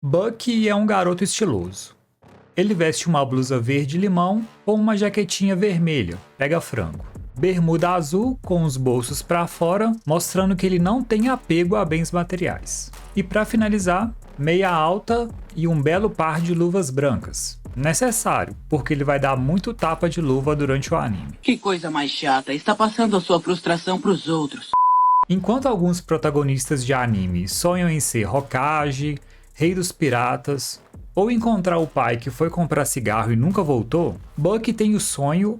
Bucky é um garoto estiloso. Ele veste uma blusa verde-limão com uma jaquetinha vermelha, pega frango. Bermuda azul com os bolsos para fora, mostrando que ele não tem apego a bens materiais. E para finalizar, meia alta e um belo par de luvas brancas. Necessário, porque ele vai dar muito tapa de luva durante o anime. Que coisa mais chata, está passando a sua frustração pros outros. Enquanto alguns protagonistas de anime sonham em ser Hokage, Rei dos Piratas, ou encontrar o pai que foi comprar cigarro e nunca voltou, Bucky tem o sonho,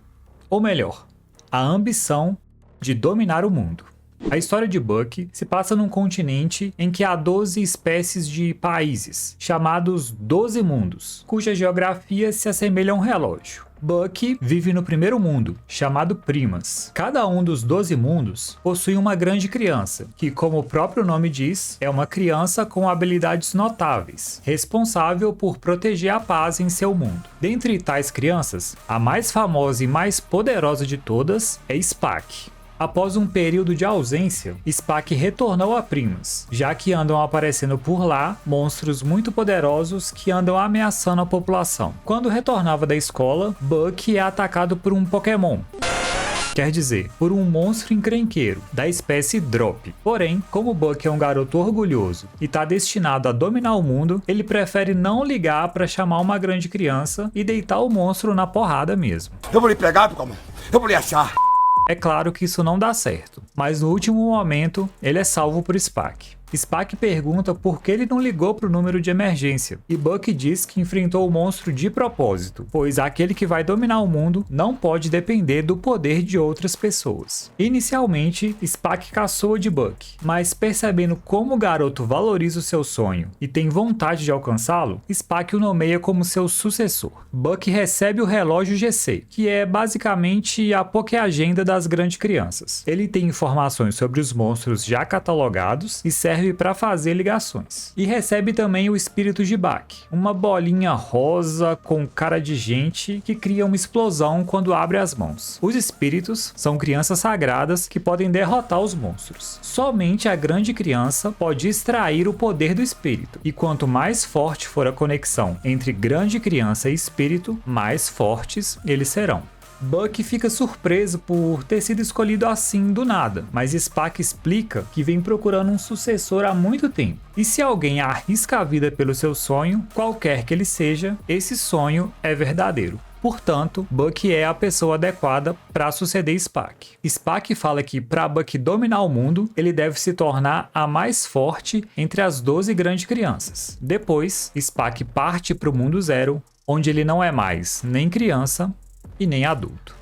ou melhor, a ambição de dominar o mundo. A história de Bucky se passa num continente em que há 12 espécies de países, chamados 12 mundos, cuja geografia se assemelha a um relógio. Bucky vive no primeiro mundo, chamado Primas. Cada um dos 12 mundos possui uma grande criança, que, como o próprio nome diz, é uma criança com habilidades notáveis, responsável por proteger a paz em seu mundo. Dentre tais crianças, a mais famosa e mais poderosa de todas é Spack. Após um período de ausência, Spack retornou a Primas, já que andam aparecendo por lá monstros muito poderosos que andam ameaçando a população. Quando retornava da escola, Bucky é atacado por um Pokémon. Quer dizer, por um monstro encrenqueiro, da espécie Drop. Porém, como Bucky é um garoto orgulhoso e está destinado a dominar o mundo, ele prefere não ligar para chamar uma grande criança e deitar o monstro na porrada mesmo. Eu vou lhe pegar, Pokémon. Eu vou lhe achar. É claro que isso não dá certo, mas no último momento ele é salvo por Spack. Spack pergunta por que ele não ligou para o número de emergência, e Bucky diz que enfrentou o monstro de propósito, pois aquele que vai dominar o mundo não pode depender do poder de outras pessoas. Inicialmente, Spack caçoa de Bucky, mas percebendo como o garoto valoriza o seu sonho e tem vontade de alcançá-lo, Spack o nomeia como seu sucessor. Bucky recebe o relógio GC, que é basicamente a Poké-agenda das grandes crianças. Ele tem informações sobre os monstros já catalogados e serve para fazer ligações. E recebe também o espírito de Bak, uma bolinha rosa com cara de gente que cria uma explosão quando abre as mãos. Os espíritos são crianças sagradas que podem derrotar os monstros. Somente a grande criança pode extrair o poder do espírito, e quanto mais forte for a conexão entre grande criança e espírito, mais fortes eles serão. Bucky fica surpreso por ter sido escolhido assim do nada, mas Spack explica que vem procurando um sucessor há muito tempo. E se alguém arrisca a vida pelo seu sonho, qualquer que ele seja, esse sonho é verdadeiro. Portanto, Bucky é a pessoa adequada para suceder Spack. Spack fala que para Bucky dominar o mundo, ele deve se tornar a mais forte entre as 12 grandes crianças. Depois, Spack parte para o mundo zero, onde ele não é mais nem criança e nem adulto.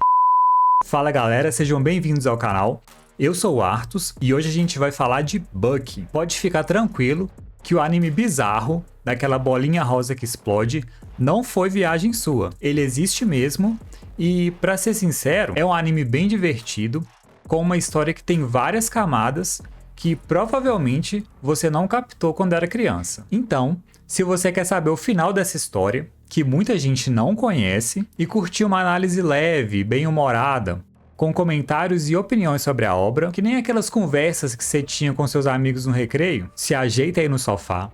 Fala galera, sejam bem-vindos ao canal. Eu sou o Artus e hoje a gente vai falar de Bucky. Pode ficar tranquilo que o anime bizarro, daquela bolinha rosa que explode, não foi viagem sua. Ele existe mesmo e, pra ser sincero, é um anime bem divertido, com uma história que tem várias camadas que provavelmente você não captou quando era criança. Então, se você quer saber o final dessa história, que muita gente não conhece, e curtir uma análise leve, bem-humorada, com comentários e opiniões sobre a obra, que nem aquelas conversas que você tinha com seus amigos no recreio, se ajeita aí no sofá,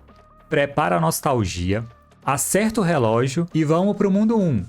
prepara a nostalgia, acerta o relógio e vamos pro mundo 1,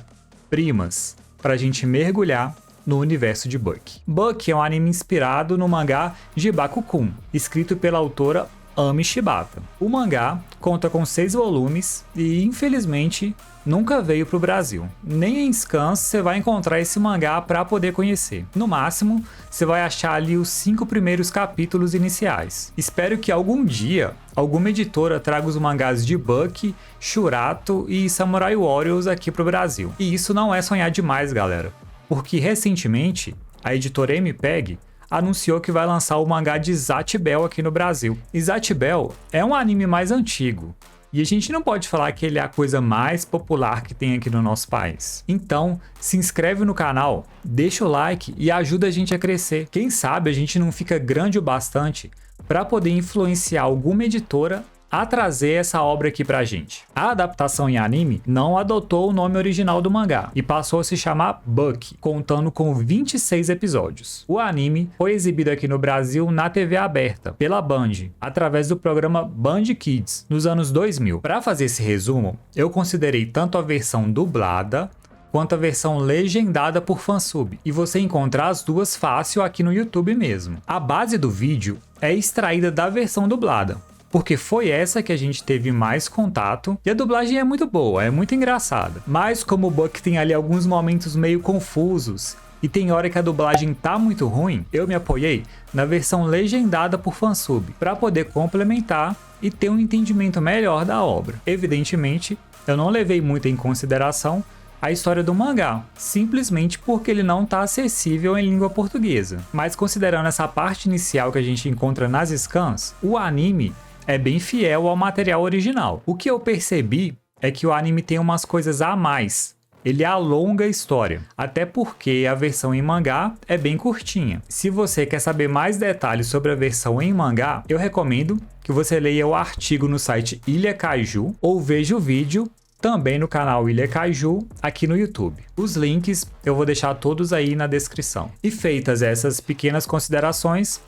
Primas, pra gente mergulhar no universo de Bucky. Bucky é um anime inspirado no mangá Jibaku-kun, escrito pela autora Ami Shibata. O mangá conta com 6 volumes e, infelizmente, nunca veio para o Brasil. Nem em scans você vai encontrar esse mangá para poder conhecer. No máximo, você vai achar ali os 5 primeiros capítulos iniciais. Espero que algum dia alguma editora traga os mangás de Bucky, Shurato e Samurai Warriors aqui para o Brasil. E isso não é sonhar demais, galera, porque recentemente a editora MPEG anunciou que vai lançar o mangá de Zatch Bell aqui no Brasil. E Zatch Bell é um anime mais antigo, e a gente não pode falar que ele é a coisa mais popular que tem aqui no nosso país. Então, se inscreve no canal, deixa o like e ajuda a gente a crescer. Quem sabe a gente não fica grande o bastante para poder influenciar alguma editora a trazer essa obra aqui pra gente. A adaptação em anime não adotou o nome original do mangá e passou a se chamar Bucky, contando com 26 episódios. O anime foi exibido aqui no Brasil na TV aberta, pela Band, através do programa Band Kids, nos anos 2000. Para fazer esse resumo, eu considerei tanto a versão dublada quanto a versão legendada por fansub, e você encontra as duas fácil aqui no YouTube mesmo. A base do vídeo é extraída da versão dublada, porque foi essa que a gente teve mais contato, e a dublagem é muito boa, é muito engraçada. Mas como o Bucky tem ali alguns momentos meio confusos, e tem hora que a dublagem tá muito ruim, eu me apoiei na versão legendada por fansub, para poder complementar e ter um entendimento melhor da obra. Evidentemente, eu não levei muito em consideração a história do mangá, simplesmente porque ele não está acessível em língua portuguesa. Mas considerando essa parte inicial que a gente encontra nas scans, o anime é bem fiel ao material original. O que eu percebi é que o anime tem umas coisas a mais. Ele alonga a história, até porque a versão em mangá é bem curtinha. Se você quer saber mais detalhes sobre a versão em mangá, eu recomendo que você leia o artigo no site Ilha Kaiju ou veja o vídeo também no canal Ilha Kaiju, aqui no YouTube. Os links eu vou deixar todos aí na descrição. E feitas essas pequenas considerações,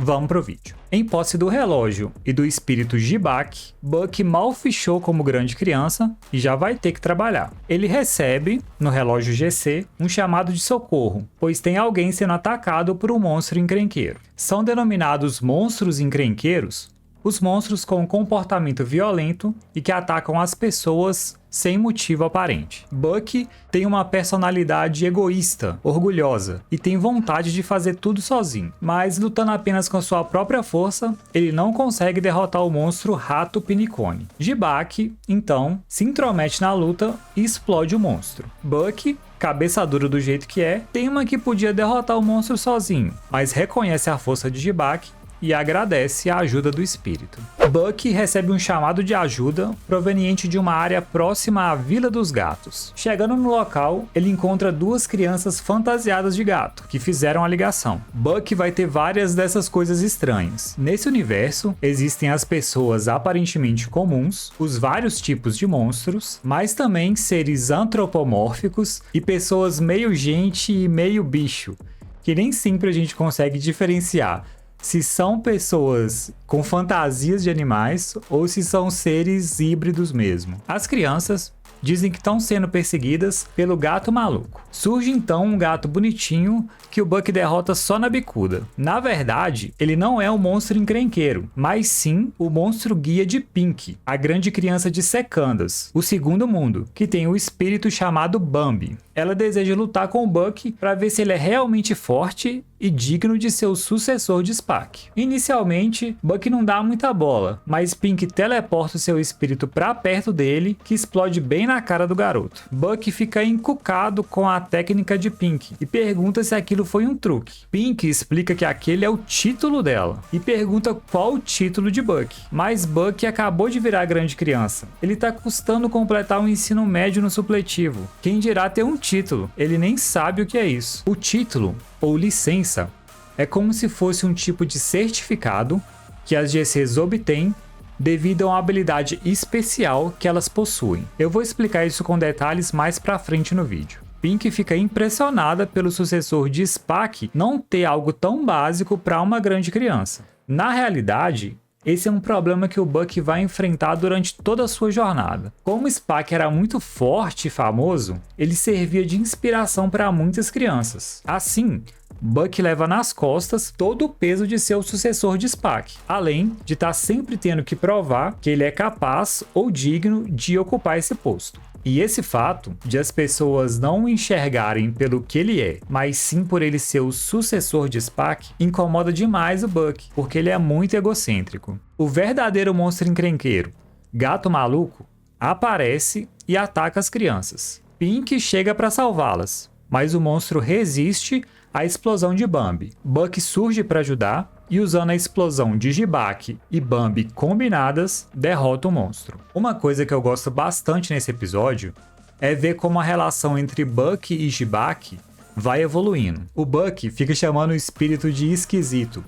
vamos pro vídeo. Em posse do relógio e do espírito Jibak, Bucky mal fichou como grande criança e já vai ter que trabalhar. Ele recebe, no relógio GC, um chamado de socorro, pois tem alguém sendo atacado por um monstro encrenqueiro. São denominados monstros encrenqueiros os monstros com comportamento violento e que atacam as pessoas sem motivo aparente. Bucky tem uma personalidade egoísta, orgulhosa e tem vontade de fazer tudo sozinho, mas lutando apenas com sua própria força, ele não consegue derrotar o monstro Rato Pinicone. Jibak, então, se intromete na luta e explode o monstro. Bucky, cabeça dura do jeito que é, tema que podia derrotar o monstro sozinho, mas reconhece a força de Jibak e agradece a ajuda do espírito. Bucky recebe um chamado de ajuda proveniente de uma área próxima à Vila dos Gatos. Chegando no local, ele encontra duas crianças fantasiadas de gato, que fizeram a ligação. Bucky vai ter várias dessas coisas estranhas. Nesse universo, existem as pessoas aparentemente comuns, os vários tipos de monstros, mas também seres antropomórficos e pessoas meio gente e meio bicho, que nem sempre a gente consegue diferenciar se são pessoas com fantasias de animais ou se são seres híbridos mesmo. As crianças dizem que estão sendo perseguidas pelo gato maluco. Surge então um gato bonitinho que o Bucky derrota só na bicuda. Na verdade, ele não é um monstro encrenqueiro, mas sim o monstro guia de Pink, a grande criança de Secandas, o segundo mundo, que tem o espírito chamado Bambi. Ela deseja lutar com o Bucky para ver se ele é realmente forte e digno de ser o sucessor de Spark. Inicialmente, Bucky não dá muita bola, mas Pink teleporta o seu espírito para perto dele, que explode bem na cara do garoto. Bucky fica encucado com a técnica de Pink e pergunta se aquilo foi um truque. Pink explica que aquele é o título dela e pergunta qual o título de Bucky. Mas Bucky acabou de virar grande criança. Ele tá custando completar um ensino médio no supletivo. Quem dirá ter um título? Ele nem sabe o que é isso. O título, ou licença, é como se fosse um tipo de certificado que as GCs obtêm devido a uma habilidade especial que elas possuem. Eu vou explicar isso com detalhes mais pra frente no vídeo. Pink fica impressionada pelo sucessor de Spark não ter algo tão básico para uma grande criança. Na realidade, esse é um problema que o Bucky vai enfrentar durante toda a sua jornada. Como Spark era muito forte e famoso, ele servia de inspiração para muitas crianças. Assim, Bucky leva nas costas todo o peso de ser o sucessor de Spark, além de estar sempre tendo que provar que ele é capaz ou digno de ocupar esse posto. E esse fato de as pessoas não o enxergarem pelo que ele é, mas sim por ele ser o sucessor de Spark, incomoda demais o Bucky, porque ele é muito egocêntrico. O verdadeiro monstro encrenqueiro, Gato Maluco, aparece e ataca as crianças. Pink chega para salvá-las, mas o monstro resiste à explosão de Bambi. Bucky surge para ajudar e, usando a explosão de Jibak e Bambi combinadas, derrota o monstro. Uma coisa que eu gosto bastante nesse episódio é ver como a relação entre Bucky e Jibak vai evoluindo. O Bucky fica chamando o espírito de esquisito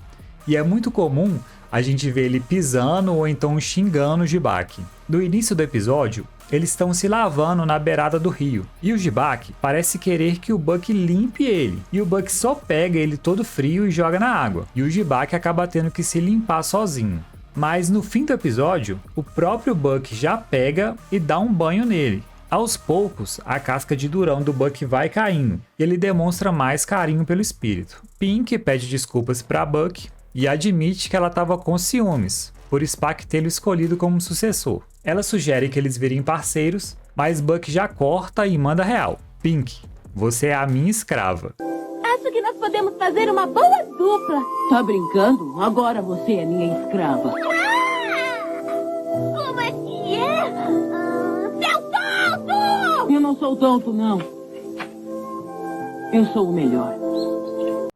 e é muito comum a gente ver ele pisando ou então xingando o Jibak. No início do episódio, eles estão se lavando na beirada do rio, e o Jibak parece querer que o Buck limpe ele, e o Buck só pega ele todo frio e joga na água, e o Jibak acaba tendo que se limpar sozinho. Mas no fim do episódio, o próprio Buck já pega e dá um banho nele. Aos poucos, a casca de durão do Buck vai caindo, e ele demonstra mais carinho pelo espírito. Pink pede desculpas para Buck e admite que ela estava com ciúmes, por Spock tê-lo escolhido como sucessor. Ela sugere que eles virem parceiros, mas Buck já corta e manda real. Pink, você é a minha escrava. Acho que nós podemos fazer uma boa dupla. Tá brincando? Agora você é minha escrava. Como é que é? Seu tonto! Eu não sou tonto, não. Eu sou o melhor.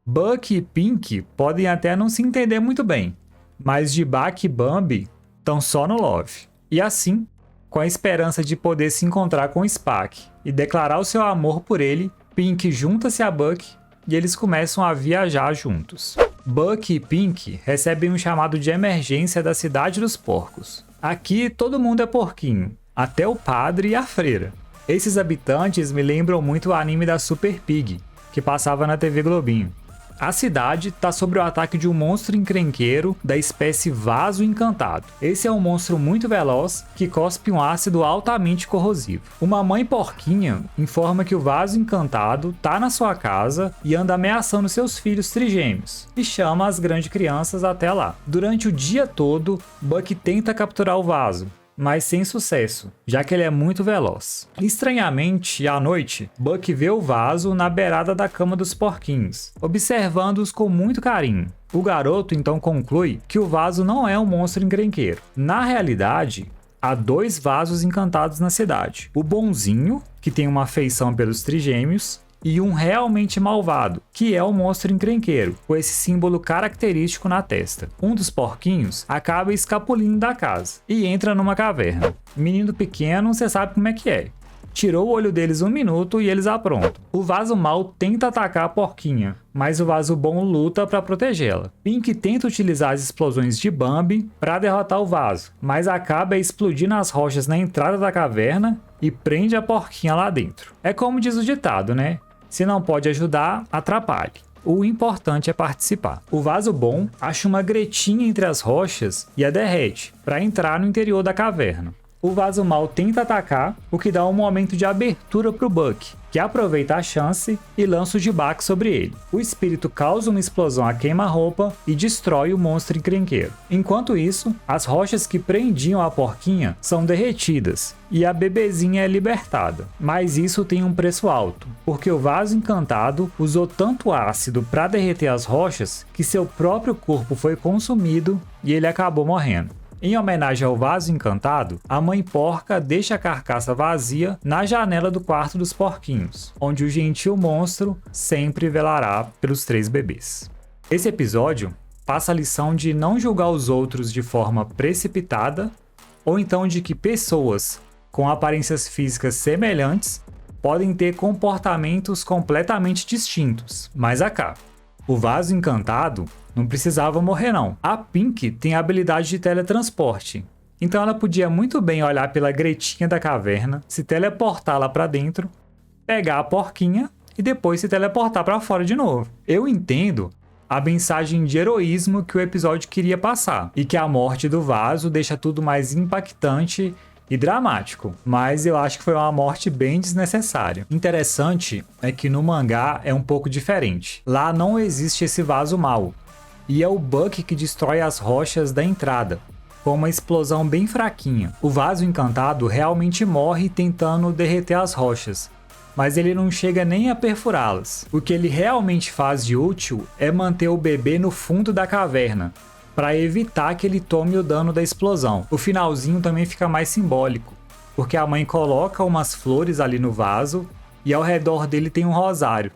Buck e Pink podem até não se entender muito bem, mas Jibak e Bambi estão só no love. E assim, com a esperança de poder se encontrar com Spock e declarar o seu amor por ele, Pink junta-se a Buck e eles começam a viajar juntos. Buck e Pink recebem um chamado de emergência da Cidade dos Porcos. Aqui todo mundo é porquinho, até o padre e a freira. Esses habitantes me lembram muito o anime da Super Pig, que passava na TV Globinho. A cidade está sob o ataque de um monstro encrenqueiro da espécie Vaso Encantado. Esse é um monstro muito veloz que cospe um ácido altamente corrosivo. Uma mãe porquinha informa que o Vaso Encantado está na sua casa e anda ameaçando seus filhos trigêmeos e chama as grandes crianças até lá. Durante o dia todo, Buck tenta capturar o vaso, mas sem sucesso, já que ele é muito veloz. Estranhamente, à noite, Buck vê o vaso na beirada da cama dos porquinhos, observando-os com muito carinho. O garoto então conclui que o vaso não é um monstro encrenqueiro. Na realidade, há 2 vasos encantados na cidade. O bonzinho, que tem uma afeição pelos trigêmeos, e um realmente malvado, que é o monstro encrenqueiro, com esse símbolo característico na testa. Um dos porquinhos acaba escapulindo da casa e entra numa caverna. Menino pequeno, você sabe como é que é. Tirou o olho deles 1 minuto e eles aprontam. O vaso mal tenta atacar a porquinha, mas o vaso bom luta para protegê-la. Pink tenta utilizar as explosões de Bambi para derrotar o vaso, mas acaba explodindo as rochas na entrada da caverna e prende a porquinha lá dentro. É como diz o ditado, né? Se não pode ajudar, atrapalhe. O importante é participar. O vaso bom acha uma gretinha entre as rochas e a derrete para entrar no interior da caverna. O vaso mal tenta atacar, o que dá um momento de abertura para o Buck, que aproveita a chance e lança o Jibak sobre ele. O espírito causa uma explosão a queima-roupa e destrói o monstro encrenqueiro. Enquanto isso, as rochas que prendiam a porquinha são derretidas e a bebezinha é libertada. Mas isso tem um preço alto, porque o vaso encantado usou tanto ácido para derreter as rochas que seu próprio corpo foi consumido e ele acabou morrendo. Em homenagem ao vaso encantado, a mãe porca deixa a carcaça vazia na janela do quarto dos porquinhos, onde o gentil monstro sempre velará pelos 3 bebês. Esse episódio passa a lição de não julgar os outros de forma precipitada, ou então de que pessoas com aparências físicas semelhantes podem ter comportamentos completamente distintos, mas acá. O vaso encantado não precisava morrer não. A Pink tem a habilidade de teletransporte, então ela podia muito bem olhar pela gretinha da caverna, se teleportar lá pra dentro, pegar a porquinha e depois se teleportar pra fora de novo. Eu entendo a mensagem de heroísmo que o episódio queria passar, e que a morte do vaso deixa tudo mais impactante e dramático, mas eu acho que foi uma morte bem desnecessária. Interessante é que no mangá é um pouco diferente. Lá não existe esse vaso mau, e é o Buck que destrói as rochas da entrada, com uma explosão bem fraquinha. O vaso encantado realmente morre tentando derreter as rochas, mas ele não chega nem a perfurá-las. O que ele realmente faz de útil é manter o bebê no fundo da caverna, para evitar que ele tome o dano da explosão. O finalzinho também fica mais simbólico, porque a mãe coloca umas flores ali no vaso e ao redor dele tem um rosário.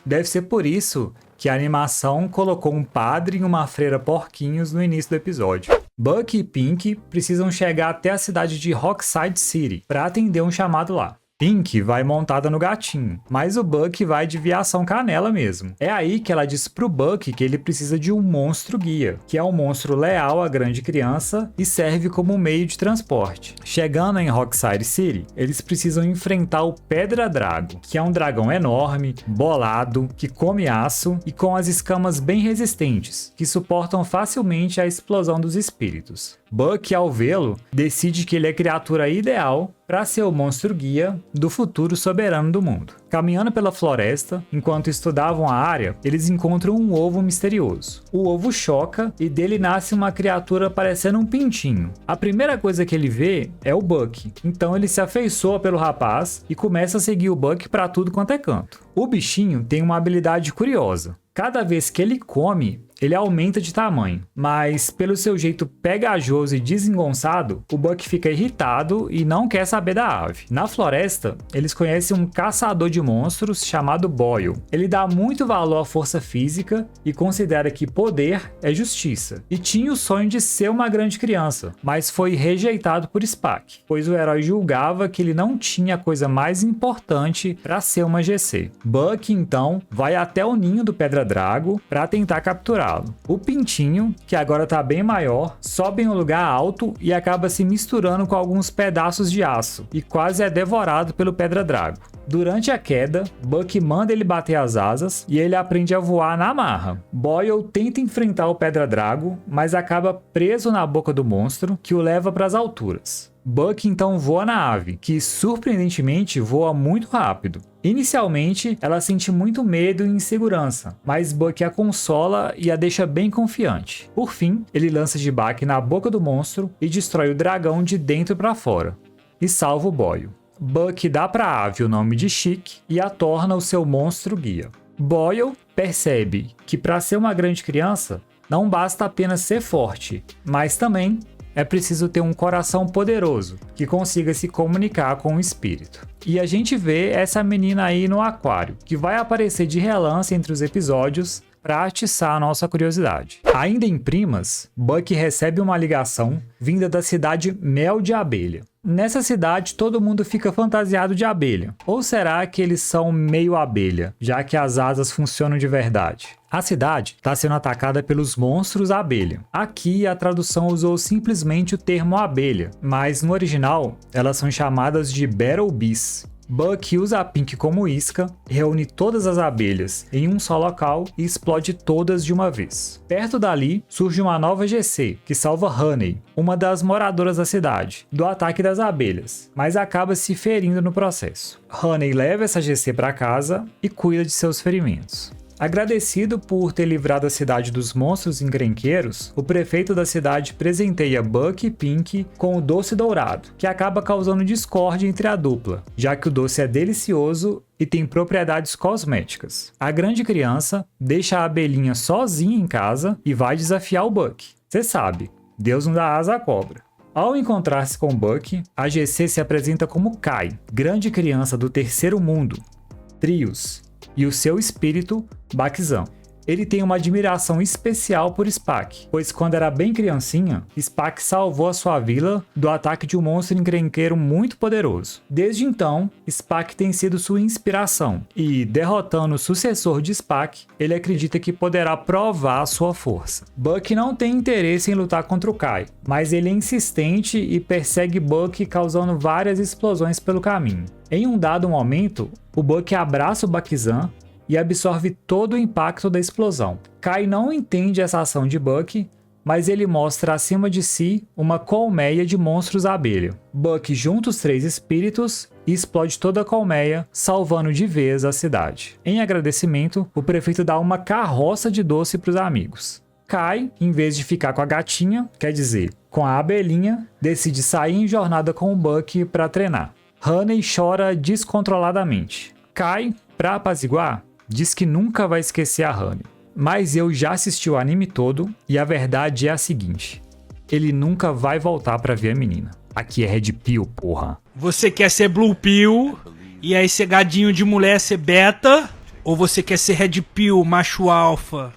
Deve ser por isso que a animação colocou um padre e uma freira porquinhos no início do episódio. Buck e Pink precisam chegar até a cidade de Rockside City para atender um chamado lá. Pink vai montada no gatinho, mas o Buck vai de viação canela mesmo. É aí que ela diz pro Buck que ele precisa de um monstro guia, que é um monstro leal à grande criança e serve como meio de transporte. Chegando em Rockside City, eles precisam enfrentar o Pedra Drago, que é um dragão enorme, bolado, que come aço e com as escamas bem resistentes, que suportam facilmente a explosão dos espíritos. Buck, ao vê-lo, decide que ele é a criatura ideal para ser o monstro guia do futuro soberano do mundo. Caminhando pela floresta, enquanto estudavam a área, eles encontram um ovo misterioso. O ovo choca e dele nasce uma criatura parecendo um pintinho. A primeira coisa que ele vê é o Buck, então ele se afeiçoa pelo rapaz e começa a seguir o Buck para tudo quanto é canto. O bichinho tem uma habilidade curiosa. Cada vez que ele come, ele aumenta de tamanho, mas pelo seu jeito pegajoso e desengonçado, o Buck fica irritado e não quer saber da ave. Na floresta, eles conhecem um caçador de monstros chamado Boyle. Ele dá muito valor à força física e considera que poder é justiça. E tinha o sonho de ser uma grande criança, mas foi rejeitado por Spock, pois o herói julgava que ele não tinha a coisa mais importante para ser uma GC. Buck, então, vai até o ninho do Pedra Drago para tentar capturá-lo. O pintinho, que agora está bem maior, sobe em um lugar alto e acaba se misturando com alguns pedaços de aço e quase é devorado pelo Pedra Drago. Durante a queda, Buck manda ele bater as asas e ele aprende a voar na marra. Boyle tenta enfrentar o Pedra Drago, mas acaba preso na boca do monstro, que o leva para as alturas. Buck então voa na ave, que surpreendentemente voa muito rápido. Inicialmente, ela sente muito medo e insegurança, mas Buck a consola e a deixa bem confiante. Por fim, ele lança de baque na boca do monstro e destrói o dragão de dentro para fora, e salva o Boyle. Buck dá para a ave o nome de Chic e a torna o seu monstro guia. Boyle percebe que para ser uma grande criança, não basta apenas ser forte, mas também é preciso ter um coração poderoso, que consiga se comunicar com o espírito. E a gente vê essa menina aí no aquário, que vai aparecer de relance entre os episódios para atiçar a nossa curiosidade. Ainda em Primas, Buck recebe uma ligação vinda da cidade Mel de Abelha. Nessa cidade, todo mundo fica fantasiado de abelha. Ou será que eles são meio abelha, já que as asas funcionam de verdade? A cidade está sendo atacada pelos monstros abelha. Aqui, a tradução usou simplesmente o termo abelha, mas no original, elas são chamadas de Battle Bees. Buck usa a Pink como isca, reúne todas as abelhas em um só local e explode todas de uma vez. Perto dali, surge uma nova GC, que salva Honey, uma das moradoras da cidade, do ataque das abelhas, mas acaba se ferindo no processo. Honey leva essa GC para casa e cuida de seus ferimentos. Agradecido por ter livrado a cidade dos monstros encrenqueiros, o prefeito da cidade presenteia Buck e Pink com o doce dourado, que acaba causando discórdia entre a dupla, já que o doce é delicioso e tem propriedades cosméticas. A grande criança deixa a abelhinha sozinha em casa e vai desafiar o Buck. Cê sabe, Deus não dá asa à cobra. Ao encontrar-se com Buck, a GC se apresenta como Kai, grande criança do terceiro mundo, Trios, e o seu espírito, Bakzan. Ele tem uma admiração especial por Spock, pois quando era bem criancinha, Spock salvou a sua vila do ataque de um monstro encrenqueiro muito poderoso. Desde então, Spock tem sido sua inspiração, e derrotando o sucessor de Spock, ele acredita que poderá provar a sua força. Buck não tem interesse em lutar contra o Kai, mas ele é insistente e persegue Buck causando várias explosões pelo caminho. Em um dado momento, o Buck abraça o Bakzan e absorve todo o impacto da explosão. Kai não entende essa ação de Buck, mas ele mostra acima de si uma colmeia de monstros abelha. Buck junta os 3 espíritos e explode toda a colmeia, salvando de vez a cidade. Em agradecimento, o prefeito dá uma carroça de doce para os amigos. Kai, em vez de ficar com a gatinha, quer dizer, com a abelhinha, decide sair em jornada com o Buck para treinar. Honey chora descontroladamente. Kai, para apaziguar, diz que nunca vai esquecer a Honey. Mas eu já assisti o anime todo e a verdade é a seguinte: ele nunca vai voltar pra ver a menina. Aqui é Red Pill, porra. Você quer ser Blue Pill e aí ser gadinho de mulher ser beta? Ou você quer ser Red Pill, macho alfa?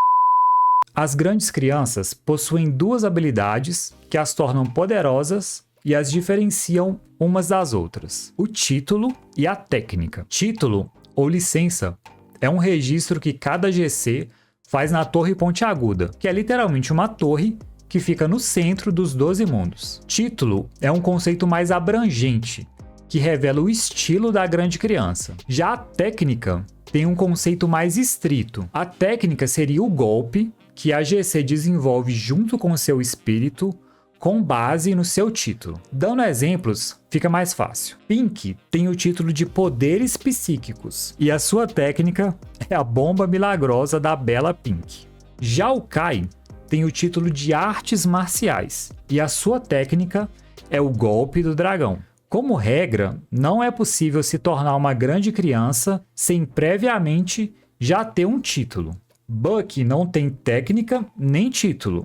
As grandes crianças possuem 2 habilidades que as tornam poderosas e as diferenciam umas das outras: o título e a técnica. Título, ou licença, é um registro que cada GC faz na Torre Pontiaguda, que é literalmente uma torre que fica no centro dos 12 mundos. Título é um conceito mais abrangente, que revela o estilo da grande criança. Já a técnica tem um conceito mais estrito. A técnica seria o golpe que a GC desenvolve junto com seu espírito, com base no seu título. Dando exemplos, fica mais fácil. Pink tem o título de Poderes Psíquicos, e a sua técnica é a Bomba Milagrosa da Bela Pink. Já o Kai tem o título de Artes Marciais, e a sua técnica é o Golpe do Dragão. Como regra, não é possível se tornar uma grande criança sem previamente já ter um título. Buck não tem técnica nem título,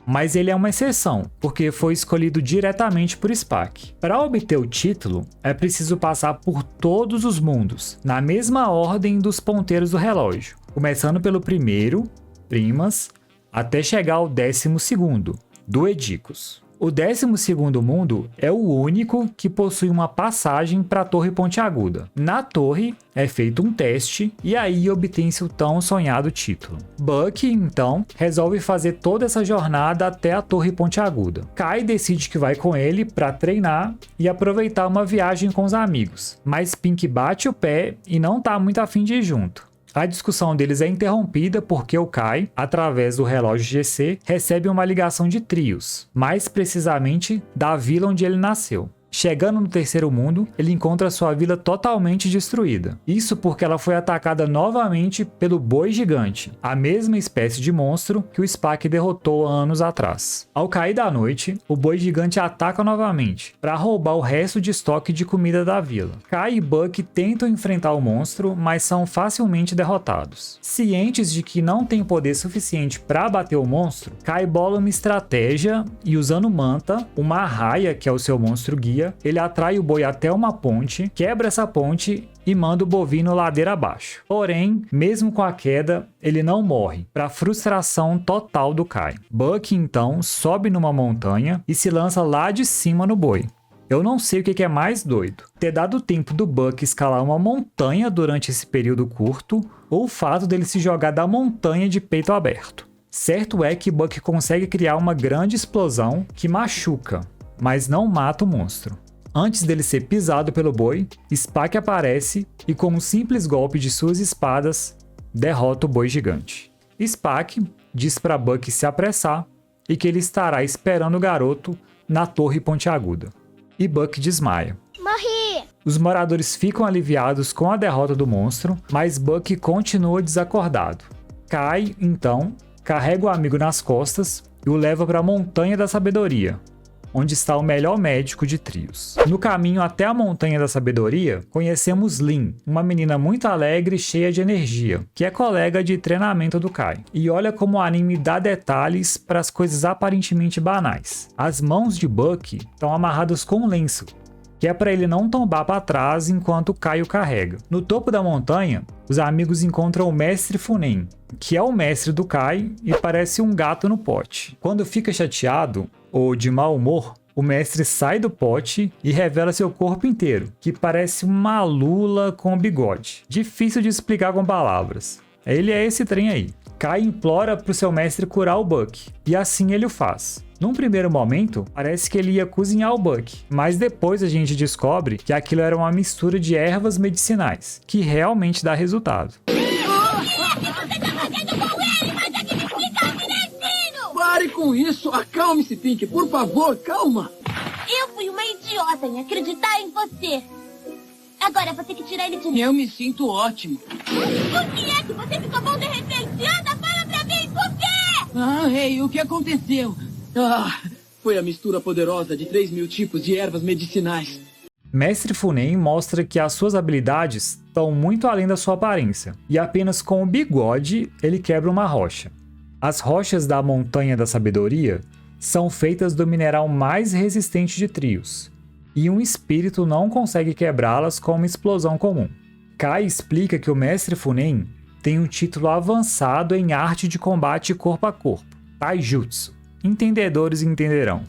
mas ele é uma exceção, porque foi escolhido diretamente por Spock. Para obter o título, é preciso passar por todos os mundos, na mesma ordem dos ponteiros do relógio, começando pelo primeiro, Primas, até chegar ao 12º, do Edicus. O 12º mundo é o único que possui uma passagem para a Torre Pontiaguda. Na torre é feito um teste e aí obtém-se o tão sonhado título. Buck, então, resolve fazer toda essa jornada até a Torre Pontiaguda. Kai decide que vai com ele para treinar e aproveitar uma viagem com os amigos, mas Pink bate o pé e não tá muito afim de ir junto. A discussão deles é interrompida porque o Kai, através do relógio GC, recebe uma ligação de Trios, mais precisamente da vila onde ele nasceu. Chegando no terceiro mundo, ele encontra sua vila totalmente destruída. Isso porque ela foi atacada novamente pelo Boi Gigante, a mesma espécie de monstro que o Spock derrotou anos atrás. Ao cair da noite, o Boi Gigante ataca novamente, para roubar o resto de estoque de comida da vila. Kai e Buck tentam enfrentar o monstro, mas são facilmente derrotados. Cientes de que não tem poder suficiente para bater o monstro, Kai bola uma estratégia e, usando Manta, uma arraia, que é o seu monstro guia, ele atrai o boi até uma ponte, quebra essa ponte e manda o bovino ladeira abaixo. Porém, mesmo com a queda, ele não morre, para frustração total do Kai. Buck, então, sobe numa montanha e se lança lá de cima no boi. Eu não sei o que é mais doido: ter dado tempo do Buck escalar uma montanha durante esse período curto, ou o fato dele se jogar da montanha de peito aberto. Certo é que Buck consegue criar uma grande explosão que machuca, mas não mata o monstro. Antes dele ser pisado pelo boi, Spock aparece e, com um simples golpe de suas espadas, derrota o boi gigante. Spock diz para Buck se apressar e que ele estará esperando o garoto na Torre Pontiaguda. E Buck desmaia. Morri! Os moradores ficam aliviados com a derrota do monstro, mas Buck continua desacordado. Kai, então, carrega o amigo nas costas e o leva para a Montanha da Sabedoria, onde está o melhor médico de Trios. No caminho até a Montanha da Sabedoria, conhecemos Lin, uma menina muito alegre e cheia de energia, que é colega de treinamento do Kai. E olha como o anime dá detalhes para as coisas aparentemente banais. As mãos de Buck estão amarradas com um lenço, que é para ele não tombar para trás enquanto o Kai o carrega. No topo da montanha, os amigos encontram o Mestre Funen, que é o mestre do Kai e parece um gato no pote. Quando fica chateado ou de mau humor, o mestre sai do pote e revela seu corpo inteiro, que parece uma lula com bigode. Difícil de explicar com palavras. Ele é esse trem aí. Kai implora para o seu mestre curar o Buck, e assim ele o faz. Num primeiro momento, parece que ele ia cozinhar o Buck, mas depois a gente descobre que aquilo era uma mistura de ervas medicinais, que realmente dá resultado. Pare com isso! Acalme-se, Pink, por favor, calma! Eu fui uma idiota em acreditar em você. Agora você que tirar ele de mim. Eu me sinto ótimo. Por que é que você ficou bom de repente? Anda, fala pra mim, por quê? Ah, ei, o que aconteceu? Foi a mistura poderosa de 3.000 tipos de ervas medicinais. Mestre Funen mostra que as suas habilidades estão muito além da sua aparência, e apenas com o bigode ele quebra uma rocha. As rochas da Montanha da Sabedoria são feitas do mineral mais resistente de Trios, e um espírito não consegue quebrá-las com uma explosão comum. Kai explica que o Mestre Funen tem um título avançado em arte de combate corpo a corpo, Taijutsu. Entendedores entenderão.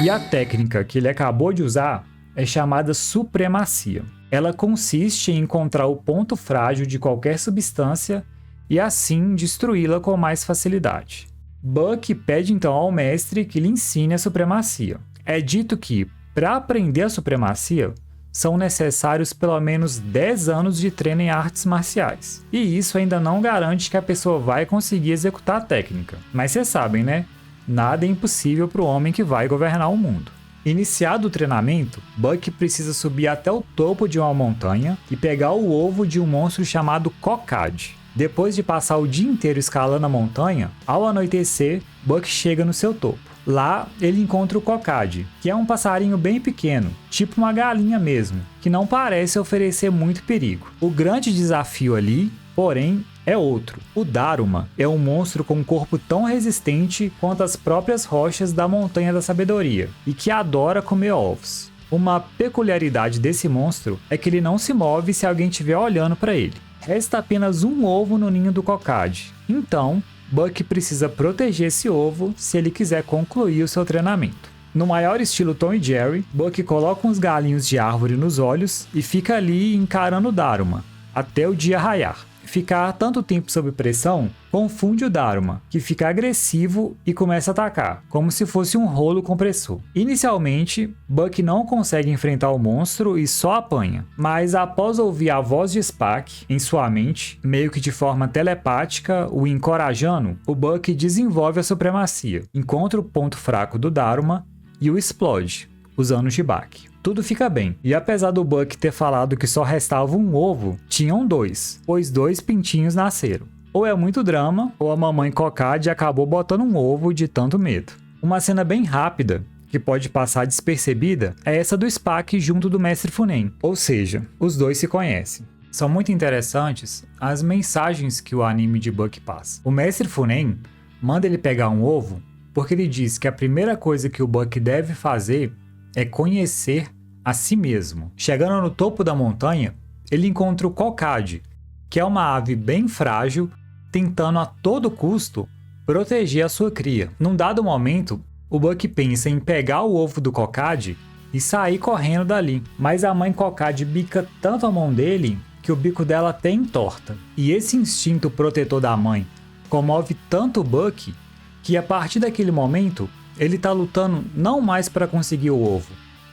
E a técnica que ele acabou de usar é chamada supremacia. Ela consiste em encontrar o ponto frágil de qualquer substância e assim destruí-la com mais facilidade. Buck pede então ao mestre que lhe ensine a supremacia. É dito que, para aprender a supremacia, são necessários pelo menos 10 anos de treino em artes marciais. E isso ainda não garante que a pessoa vai conseguir executar a técnica. Mas vocês sabem, né? Nada é impossível para o homem que vai governar o mundo. Iniciado o treinamento, Buck precisa subir até o topo de uma montanha e pegar o ovo de um monstro chamado Kokad. Depois de passar o dia inteiro escalando a montanha, ao anoitecer, Buck chega no seu topo. Lá, ele encontra o Kokad, que é um passarinho bem pequeno, tipo uma galinha mesmo, que não parece oferecer muito perigo. O grande desafio ali, porém, é outro. O Daruma é um monstro com um corpo tão resistente quanto as próprias rochas da Montanha da Sabedoria, e que adora comer ovos. Uma peculiaridade desse monstro é que ele não se move se alguém estiver olhando para ele. Resta apenas um ovo no ninho do Kokad. Então, Buck precisa proteger esse ovo se ele quiser concluir o seu treinamento. No maior estilo Tom e Jerry, Buck coloca uns galinhos de árvore nos olhos e fica ali encarando o Daruma, até o dia raiar. Ficar tanto tempo sob pressão confunde o Daruma, que fica agressivo e começa a atacar, como se fosse um rolo compressor. Inicialmente, Buck não consegue enfrentar o monstro e só apanha, mas após ouvir a voz de Spock em sua mente, meio que de forma telepática, o encorajando, o Buck desenvolve a supremacia, encontra o ponto fraco do Daruma e o explode, usando o Jibak. Tudo fica bem, e apesar do Buck ter falado que só restava um ovo, tinham 2, pois 2 pintinhos nasceram. Ou é muito drama, ou a mamãe Kokad acabou botando um ovo de tanto medo. Uma cena bem rápida, que pode passar despercebida, é essa do Spock junto do Mestre Funen, ou seja, os dois se conhecem. São muito interessantes as mensagens que o anime de Buck passa. O Mestre Funen manda ele pegar um ovo, porque ele diz que a primeira coisa que o Buck deve fazer é conhecer a si mesmo. Chegando no topo da montanha, ele encontra o Kokad, que é uma ave bem frágil, tentando a todo custo proteger a sua cria. Num dado momento, o Buck pensa em pegar o ovo do Kokad e sair correndo dali, mas a mãe Kokad bica tanto a mão dele que o bico dela até entorta. E esse instinto protetor da mãe comove tanto o Buck que a partir daquele momento ele está lutando não mais para conseguir o ovo,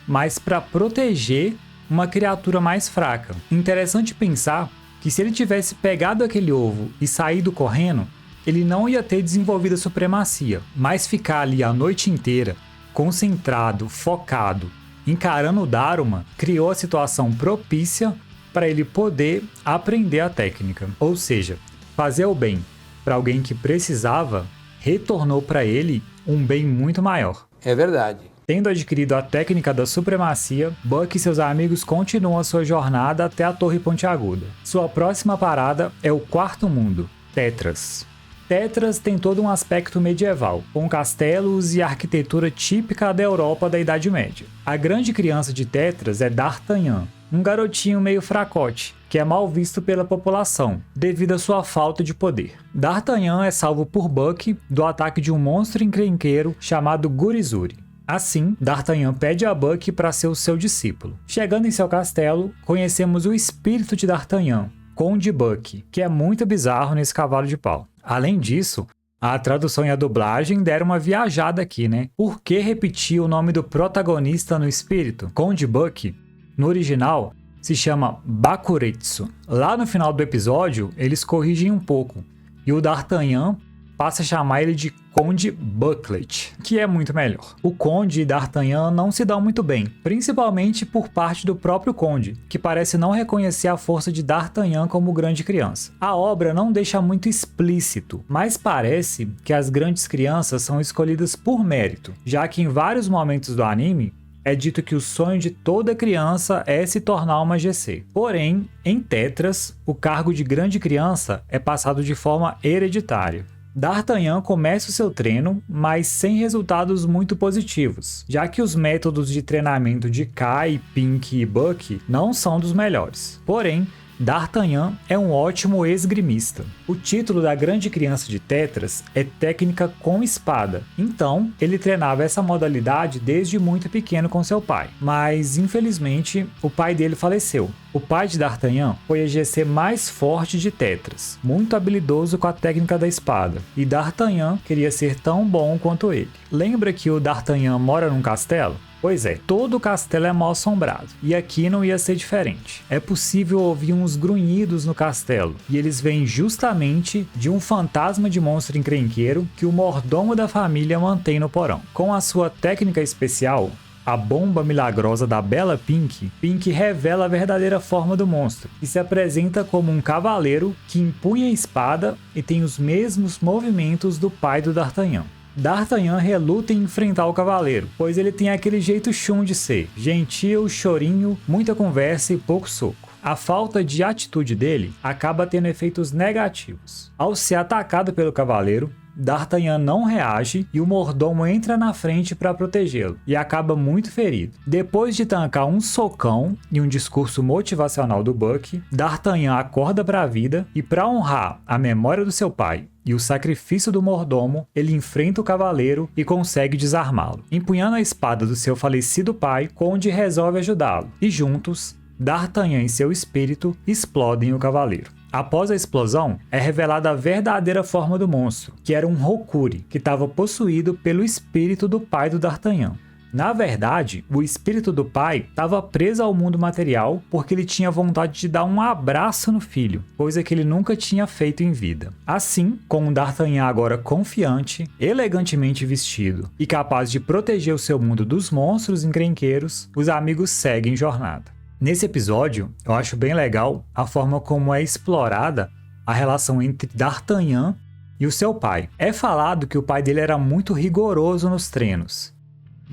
mas para proteger uma criatura mais fraca. Interessante pensar que se ele tivesse pegado aquele ovo e saído correndo, ele não ia ter desenvolvido a supremacia, mas ficar ali a noite inteira, concentrado, focado, encarando o Daruma, criou a situação propícia para ele poder aprender a técnica. Ou seja, fazer o bem para alguém que precisava retornou para ele um bem muito maior. É verdade. Tendo adquirido a técnica da supremacia, Buck e seus amigos continuam a sua jornada até a Torre Pontiaguda. Sua próxima parada é o Quarto Mundo, Tetras. Tetras tem todo um aspecto medieval, com castelos e arquitetura típica da Europa da Idade Média. A grande criança de Tetras é D'Artagnan, um garotinho meio fracote, que é mal visto pela população, devido à sua falta de poder. D'Artagnan é salvo por Buck do ataque de um monstro encrenqueiro chamado Gurizuri. Assim, D'Artagnan pede a Buck para ser o seu discípulo. Chegando em seu castelo, conhecemos o espírito de D'Artagnan, Conde Buck, que é muito bizarro nesse cavalo de pau. Além disso, a tradução e a dublagem deram uma viajada aqui, né? Por que repetir o nome do protagonista no espírito? Conde Buck, no original, se chama Bakuretsu. Lá no final do episódio, eles corrigem um pouco, e o D'Artagnan passa a chamar ele de Conde Bucklet, que é muito melhor. O Conde e D'Artagnan não se dão muito bem, principalmente por parte do próprio Conde, que parece não reconhecer a força de D'Artagnan como grande criança. A obra não deixa muito explícito, mas parece que as grandes crianças são escolhidas por mérito, já que em vários momentos do anime, é dito que o sonho de toda criança é se tornar uma GC. Porém, em Tetras, o cargo de grande criança é passado de forma hereditária. D'Artagnan começa o seu treino, mas sem resultados muito positivos, já que os métodos de treinamento de Kai, Pink e Buck não são dos melhores. Porém, D'Artagnan é um ótimo esgrimista. O título da grande criança de Tetras é técnica com espada, então ele treinava essa modalidade desde muito pequeno com seu pai. Mas, infelizmente, o pai dele faleceu. O pai de D'Artagnan foi a GC mais forte de Tetras, muito habilidoso com a técnica da espada, e D'Artagnan queria ser tão bom quanto ele. Lembra que o D'Artagnan mora num castelo? Pois é, todo o castelo é mal assombrado, e aqui não ia ser diferente. É possível ouvir uns grunhidos no castelo, e eles vêm justamente de um fantasma de monstro encrenqueiro que o mordomo da família mantém no porão. Com a sua técnica especial, a bomba milagrosa da Bela Pink, Pink revela a verdadeira forma do monstro e se apresenta como um cavaleiro que empunha a espada e tem os mesmos movimentos do pai do D'Artagnan. D'Artagnan reluta em enfrentar o cavaleiro, pois ele tem aquele jeito chum de ser, gentil, chorinho, muita conversa e pouco soco. A falta de atitude dele acaba tendo efeitos negativos. Ao ser atacado pelo cavaleiro, D'Artagnan não reage e o mordomo entra na frente para protegê-lo e acaba muito ferido. Depois de tancar um socão e um discurso motivacional do Buck, D'Artagnan acorda para a vida e, para honrar a memória do seu pai e o sacrifício do mordomo, ele enfrenta o cavaleiro e consegue desarmá-lo. Empunhando a espada do seu falecido pai, Conde resolve ajudá-lo e juntos, D'Artagnan e seu espírito explodem o cavaleiro. Após a explosão, é revelada a verdadeira forma do monstro, que era um Rokuri, que estava possuído pelo espírito do pai do D'Artagnan. Na verdade, o espírito do pai estava preso ao mundo material porque ele tinha vontade de dar um abraço no filho, coisa que ele nunca tinha feito em vida. Assim, com o D'Artagnan agora confiante, elegantemente vestido e capaz de proteger o seu mundo dos monstros encrenqueiros, os amigos seguem jornada. Nesse episódio, eu acho bem legal a forma como é explorada a relação entre D'Artagnan e o seu pai. É falado que o pai dele era muito rigoroso nos treinos,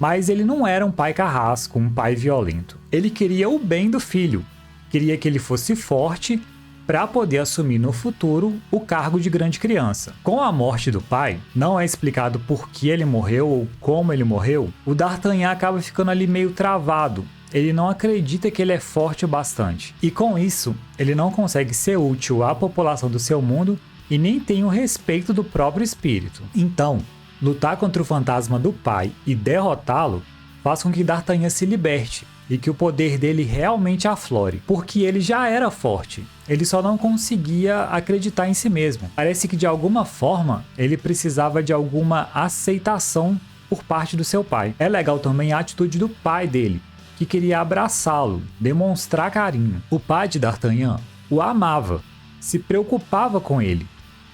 mas ele não era um pai carrasco, um pai violento. Ele queria o bem do filho, queria que ele fosse forte para poder assumir no futuro o cargo de grande criança. Com a morte do pai, não é explicado por que ele morreu ou como ele morreu, o D'Artagnan acaba ficando ali meio travado. Ele não acredita que ele é forte o bastante. E com isso, ele não consegue ser útil à população do seu mundo e nem tem o respeito do próprio espírito. Então, lutar contra o fantasma do pai e derrotá-lo faz com que D'Artagnan se liberte e que o poder dele realmente aflore, porque ele já era forte. Ele só não conseguia acreditar em si mesmo. Parece que de alguma forma ele precisava de alguma aceitação por parte do seu pai. É legal também a atitude do pai dele, que queria abraçá-lo, demonstrar carinho. O pai de D'Artagnan o amava, se preocupava com ele,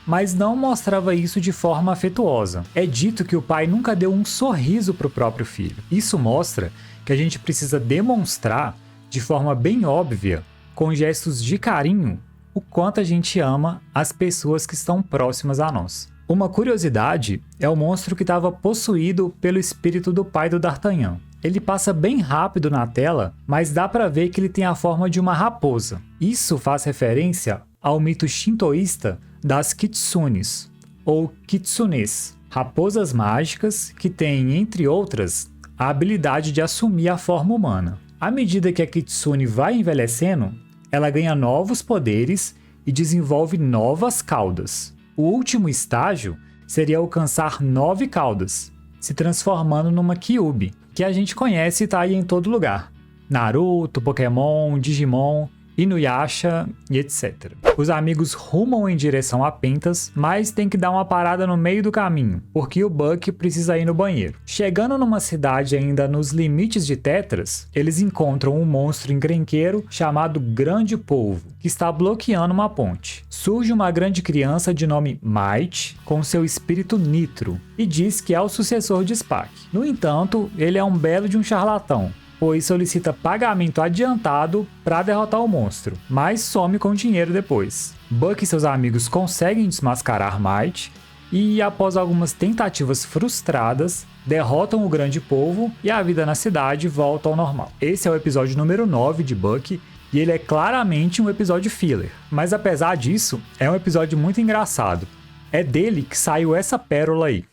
mas não mostrava isso de forma afetuosa. É dito que o pai nunca deu um sorriso para o próprio filho. Isso mostra que a gente precisa demonstrar, de forma bem óbvia, com gestos de carinho, o quanto a gente ama as pessoas que estão próximas a nós. Uma curiosidade é o monstro que estava possuído pelo espírito do pai do D'Artagnan. Ele passa bem rápido na tela, mas dá para ver que ele tem a forma de uma raposa. Isso faz referência ao mito shintoísta das kitsunes, ou kitsunes, raposas mágicas que têm, entre outras, a habilidade de assumir a forma humana. À medida que a kitsune vai envelhecendo, ela ganha novos poderes e desenvolve novas caudas. O último estágio seria alcançar 9 caudas, se transformando numa Kyuubi, que a gente conhece e tá aí em todo lugar. Naruto, Pokémon, Digimon, Inuyasha e etc. Os amigos rumam em direção a Pentas, mas tem que dar uma parada no meio do caminho, porque o Buck precisa ir no banheiro. Chegando numa cidade ainda nos limites de Tetras, eles encontram um monstro encrenqueiro chamado Grande Polvo, que está bloqueando uma ponte. Surge uma grande criança de nome Might, com seu espírito Nitro, e diz que é o sucessor de Spaak. No entanto, ele é um belo de um charlatão, pois solicita pagamento adiantado para derrotar o monstro, mas some com dinheiro depois. Buck e seus amigos conseguem desmascarar Might e, após algumas tentativas frustradas, derrotam o Grande Polvo e a vida na cidade volta ao normal. Esse é o episódio número 9 de Buck e ele é claramente um episódio filler, mas apesar disso, é um episódio muito engraçado. É dele que saiu essa pérola aí.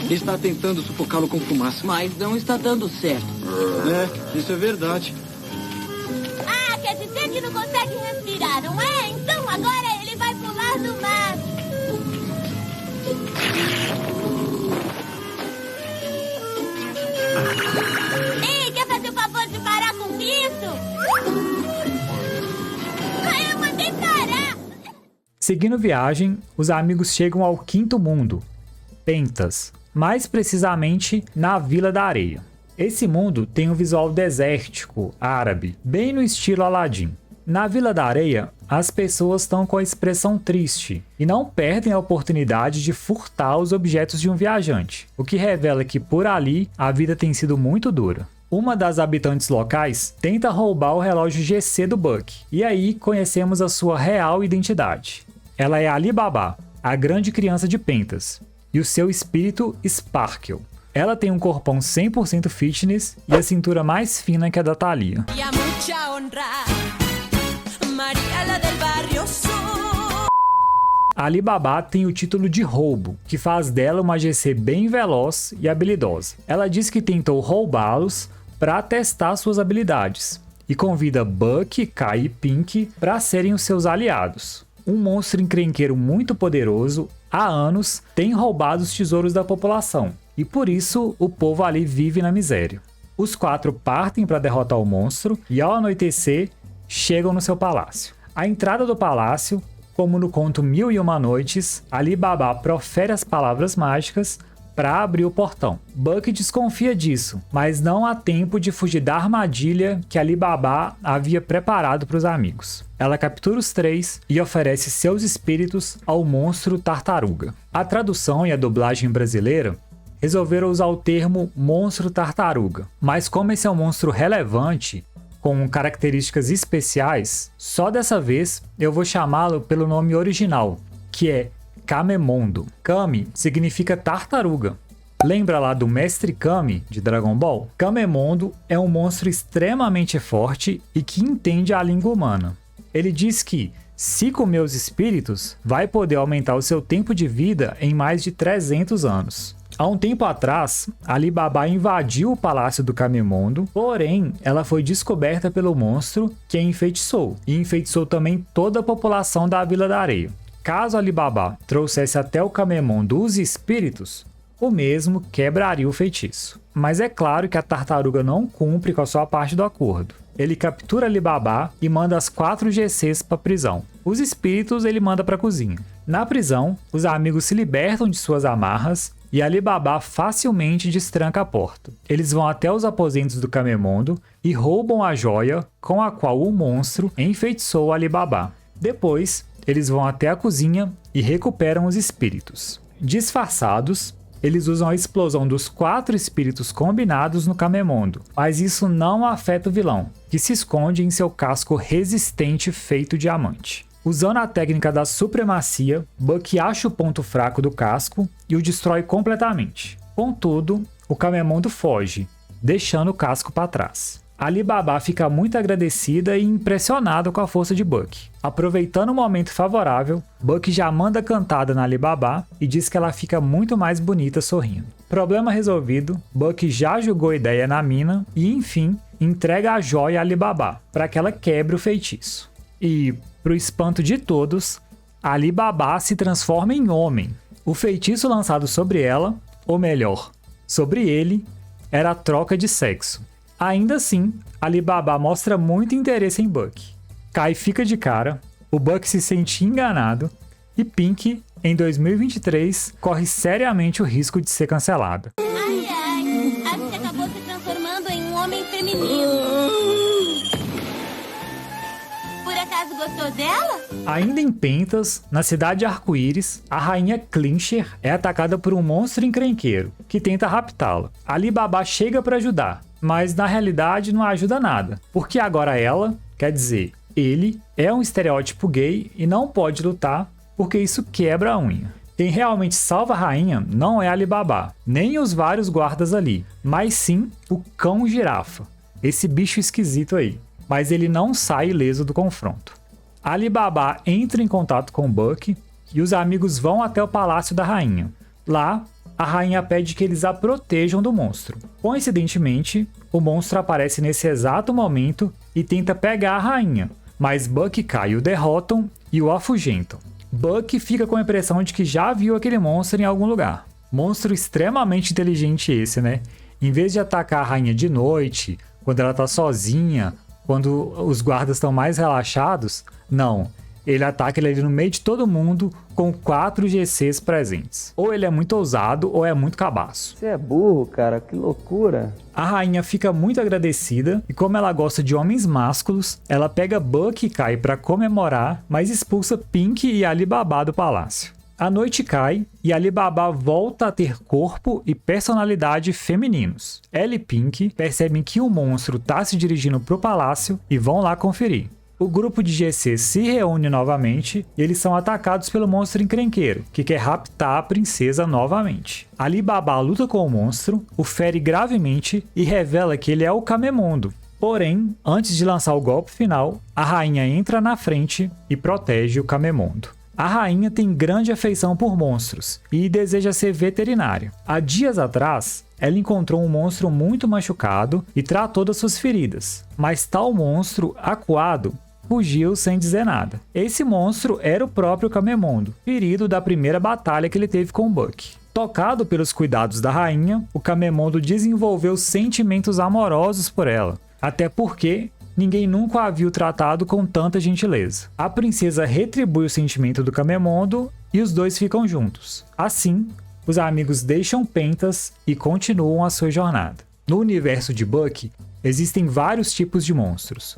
Está tentando sufocá-lo com fumaça. Mas não está dando certo. É, isso é verdade. Ah, quer dizer que não consegue respirar, não é? Então agora ele vai pular do mar. Ei, quer fazer o favor de parar com isso? Eu mandei parar! Seguindo viagem, os amigos chegam ao quinto mundo, Pentas, mais precisamente na Vila da Areia. Esse mundo tem um visual desértico, árabe, bem no estilo Aladdin. Na Vila da Areia, as pessoas estão com a expressão triste e não perdem a oportunidade de furtar os objetos de um viajante, o que revela que por ali a vida tem sido muito dura. Uma das habitantes locais tenta roubar o relógio GC do Buck, e aí conhecemos a sua real identidade. Ela é Ali Baba, a grande criança de Pentas, e o seu espírito Sparkle. Ela tem um corpão 100% fitness e a cintura mais fina que a da Thalia. Ali Baba tem o título de roubo, que faz dela uma GC bem veloz e habilidosa. Ela diz que tentou roubá-los para testar suas habilidades e convida Buck, Kai e Pink para serem os seus aliados. Um monstro encrenqueiro muito poderoso, há anos, tem roubado os tesouros da população e por isso o povo ali vive na miséria. Os quatro partem para derrotar o monstro e ao anoitecer chegam no seu palácio. À entrada do palácio, como no conto 1001 Noites, Ali Baba profere as palavras mágicas para abrir o portão. Buck desconfia disso, mas não há tempo de fugir da armadilha que Ali Baba havia preparado para os amigos. Ela captura os três e oferece seus espíritos ao monstro tartaruga. A tradução e a dublagem brasileira resolveram usar o termo monstro tartaruga, mas como esse é um monstro relevante, com características especiais, só dessa vez eu vou chamá-lo pelo nome original, que é Kamemondo. Kame significa tartaruga. Lembra lá do Mestre Kame de Dragon Ball? Kamemondo é um monstro extremamente forte e que entende a língua humana. Ele diz que, se comer os espíritos, vai poder aumentar o seu tempo de vida em mais de 300 anos. Há um tempo atrás, Ali Baba invadiu o palácio do Kamemondo, porém, ela foi descoberta pelo monstro que a enfeitiçou, e enfeitiçou também toda a população da Vila da Areia. Caso Ali Baba trouxesse até o Kamemondo os espíritos, o mesmo quebraria o feitiço. Mas é claro que a tartaruga não cumpre com a sua parte do acordo. Ele captura Ali Baba e manda as 4 GCs para a prisão. Os espíritos ele manda para a cozinha. Na prisão, os amigos se libertam de suas amarras e Ali Baba facilmente destranca a porta. Eles vão até os aposentos do Kamemondo e roubam a joia com a qual o monstro enfeitiçou Ali Baba. Depois, eles vão até a cozinha e recuperam os espíritos. Disfarçados, eles usam a explosão dos 4 espíritos combinados no Kamemondo, mas isso não afeta o vilão, que se esconde em seu casco resistente feito diamante. Usando a técnica da supremacia, Buck acha o ponto fraco do casco e o destrói completamente. Contudo, o Kamemondo foge, deixando o casco para trás. Ali Baba fica muito agradecida e impressionada com a força de Buck. Aproveitando o momento favorável, Buck já manda cantada na Ali Baba e diz que ela fica muito mais bonita sorrindo. Problema resolvido, Buck já jogou ideia na mina e, enfim, entrega a joia a Ali Baba para que ela quebre o feitiço. E, pro espanto de todos, Ali Baba se transforma em homem. O feitiço lançado sobre ela, ou melhor, sobre ele, era a troca de sexo. Ainda assim, Ali Baba mostra muito interesse em Buck. Kai fica de cara, o Buck se sente enganado e Pink, em 2023, corre seriamente o risco de ser cancelada. Ai, ai, acho que acabou se transformando em um homem feminino. Por acaso gostou dela? Ainda em Pentas, na cidade de Arco-Íris, a rainha Clincher é atacada por um monstro encrenqueiro, que tenta raptá-la. Ali Baba chega para ajudar, mas na realidade não ajuda nada, porque agora ela, quer dizer, ele, é um estereótipo gay e não pode lutar porque isso quebra a unha. Quem realmente salva a rainha não é Ali Baba, nem os vários guardas ali, mas sim o cão girafa, esse bicho esquisito aí. Mas ele não sai ileso do confronto. Ali Baba entra em contato com Buck e os amigos vão até o palácio da rainha. Lá, a rainha pede que eles a protejam do monstro. Coincidentemente, o monstro aparece nesse exato momento e tenta pegar a rainha, mas Buck e Kai o derrotam e o afugentam. Buck fica com a impressão de que já viu aquele monstro em algum lugar. Monstro extremamente inteligente esse, né? Em vez de atacar a rainha de noite, quando ela tá sozinha, quando os guardas estão mais relaxados, não. Ele ataca ele ali no meio de todo mundo com 4 GCs presentes. Ou ele é muito ousado ou é muito cabaço. Você é burro, cara, que loucura. A rainha fica muito agradecida e como ela gosta de homens másculos, ela pega Buck e Kai para comemorar, mas expulsa Pink e Alibaba do palácio. A noite cai e Alibaba volta a ter corpo e personalidade femininos. Ela e Pink percebem que o monstro está se dirigindo para o palácio e vão lá conferir. O grupo de GC se reúne novamente e eles são atacados pelo monstro encrenqueiro, que quer raptar a princesa novamente. Alibaba luta com o monstro, o fere gravemente e revela que ele é o Camemondo. Porém, antes de lançar o golpe final, a rainha entra na frente e protege o Camemondo. A rainha tem grande afeição por monstros e deseja ser veterinária. Há dias atrás, ela encontrou um monstro muito machucado e tratou das suas feridas, mas tal monstro, acuado, fugiu sem dizer nada. Esse monstro era o próprio Camemondo, ferido da primeira batalha que ele teve com Buck. Tocado pelos cuidados da rainha, o Camemondo desenvolveu sentimentos amorosos por ela, até porque ninguém nunca a viu tratado com tanta gentileza. A princesa retribui o sentimento do Camemondo e os dois ficam juntos. Assim, os amigos deixam Pentas e continuam a sua jornada. No universo de Buck, existem vários tipos de monstros.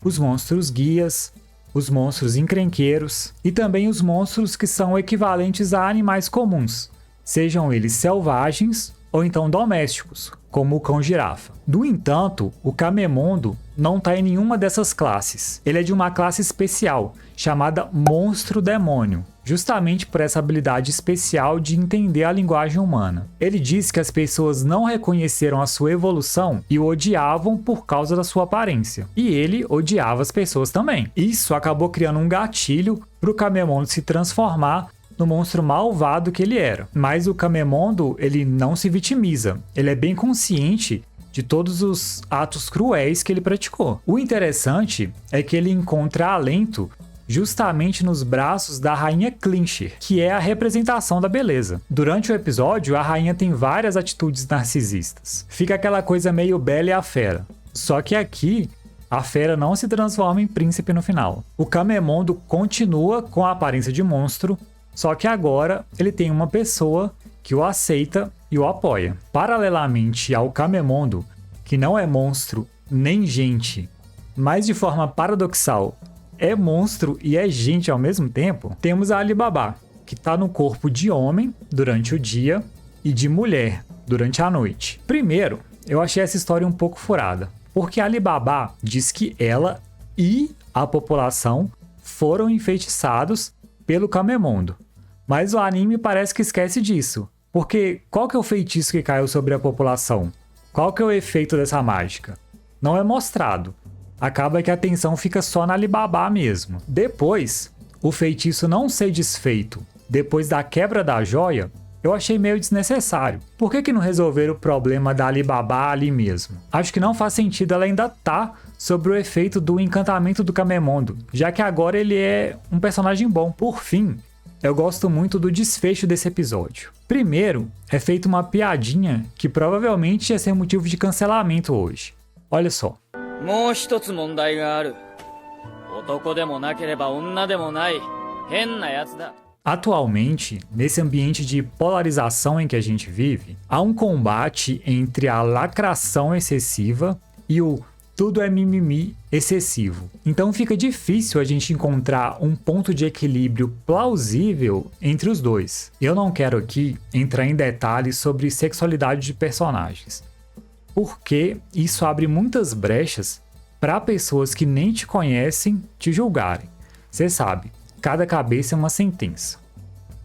Os monstros guias, os monstros encrenqueiros e também os monstros que são equivalentes a animais comuns, sejam eles selvagens ou então domésticos, como o cão-girafa. No entanto, o Camemondo não está em nenhuma dessas classes. Ele é de uma classe especial, chamada Monstro-Demônio, justamente por essa habilidade especial de entender a linguagem humana. Ele diz que as pessoas não reconheceram a sua evolução e o odiavam por causa da sua aparência. E ele odiava as pessoas também. Isso acabou criando um gatilho para o Camemondo se transformar no monstro malvado que ele era. Mas o Camemondo, ele não se vitimiza. Ele é bem consciente de todos os atos cruéis que ele praticou. O interessante é que ele encontra alento justamente nos braços da rainha Clincher, que é a representação da beleza. Durante o episódio, a rainha tem várias atitudes narcisistas. Fica aquela coisa meio Bela e a Fera. Só que aqui, a fera não se transforma em príncipe no final. O Camemondo continua com a aparência de monstro, só que agora ele tem uma pessoa que o aceita e o apoia. Paralelamente ao Camemondo, que não é monstro nem gente, mas de forma paradoxal é monstro e é gente ao mesmo tempo, temos a Alibaba, que está no corpo de homem durante o dia e de mulher durante a noite. Primeiro, eu achei essa história um pouco furada, porque a Alibaba diz que ela e a população foram enfeitiçados pelo Camemondo. Mas o anime parece que esquece disso. Porque qual que é o feitiço que caiu sobre a população? Qual que é o efeito dessa mágica? Não é mostrado. Acaba que a atenção fica só na Alibaba mesmo. Depois, o feitiço não ser desfeito depois da quebra da joia, eu achei meio desnecessário. Por que não resolveram o problema da Alibaba ali mesmo? Acho que não faz sentido ela ainda tá sobre o efeito do encantamento do Camemondo, já que agora ele é um personagem bom. Por fim, eu gosto muito do desfecho desse episódio. Primeiro, é feita uma piadinha que provavelmente ia ser motivo de cancelamento hoje. Olha só. Atualmente, nesse ambiente de polarização em que a gente vive, há um combate entre a lacração excessiva e o tudo é mimimi excessivo. Então fica difícil a gente encontrar um ponto de equilíbrio plausível entre os dois. Eu não quero aqui entrar em detalhes sobre sexualidade de personagens, porque isso abre muitas brechas para pessoas que nem te conhecem te julgarem. Você sabe, cada cabeça é uma sentença.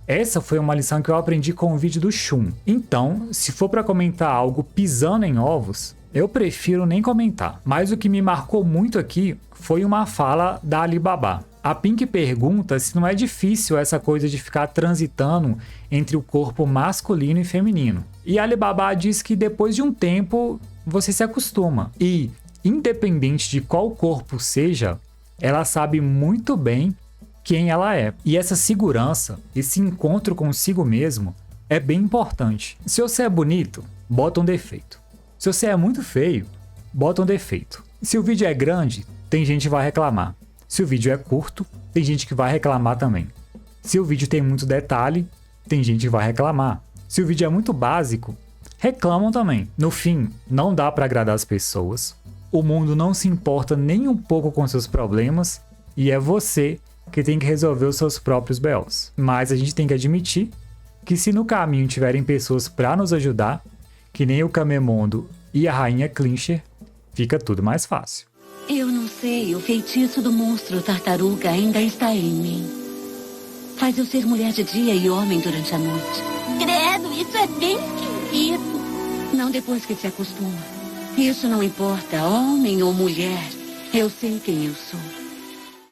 Essa foi uma lição que eu aprendi com o vídeo do Shun. Então, se for para comentar algo pisando em ovos, eu prefiro nem comentar. Mas o que me marcou muito aqui foi uma fala da Alibaba. A Pink pergunta se não é difícil essa coisa de ficar transitando entre o corpo masculino e feminino. E Alibaba diz que depois de um tempo você se acostuma. E, independente de qual corpo seja, ela sabe muito bem quem ela é. E essa segurança, esse encontro consigo mesmo, é bem importante. Se você é bonito, bota um defeito. Se você é muito feio, bota um defeito. Se o vídeo é grande, tem gente que vai reclamar. Se o vídeo é curto, tem gente que vai reclamar também. Se o vídeo tem muito detalhe, tem gente que vai reclamar. Se o vídeo é muito básico, reclamam também. No fim, não dá para agradar as pessoas. O mundo não se importa nem um pouco com seus problemas e é você que tem que resolver os seus próprios BOs. Mas a gente tem que admitir que se no caminho tiverem pessoas para nos ajudar, que nem o Camemondo e a Rainha Clincher, fica tudo mais fácil. Eu não sei, o feitiço do monstro tartaruga ainda está em mim. Faz eu ser mulher de dia e homem durante a noite. Credo, isso é bem esquisito. Não depois que se acostuma. Isso não importa, homem ou mulher. Eu sei quem eu sou.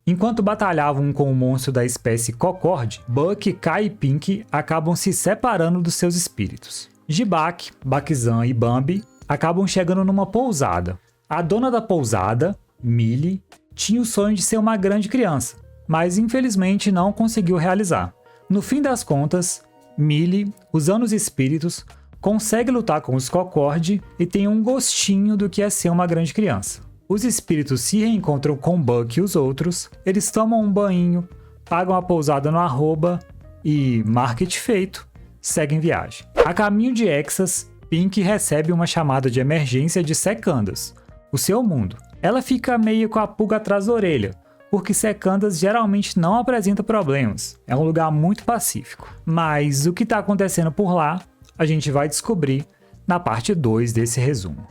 Enquanto batalhavam com o monstro da espécie Cocorde, Buck, Kai e Pink acabam se separando dos seus espíritos. Jibak, Bakzan e Bambi acabam chegando numa pousada. A dona da pousada, Millie, tinha o sonho de ser uma grande criança, mas infelizmente não conseguiu realizar. No fim das contas, Millie, usando os espíritos, consegue lutar com os Cocorde e tem um gostinho do que é ser uma grande criança. Os espíritos se reencontram com Buck e os outros, eles tomam um banho, pagam a pousada no arroba e, market feito, seguem viagem. A caminho de Exas, Pink recebe uma chamada de emergência de Secandas, o seu mundo. Ela fica meio com a pulga atrás da orelha, porque Secandas geralmente não apresenta problemas, é um lugar muito pacífico. Mas o que está acontecendo por lá, a gente vai descobrir na parte 2 desse resumo.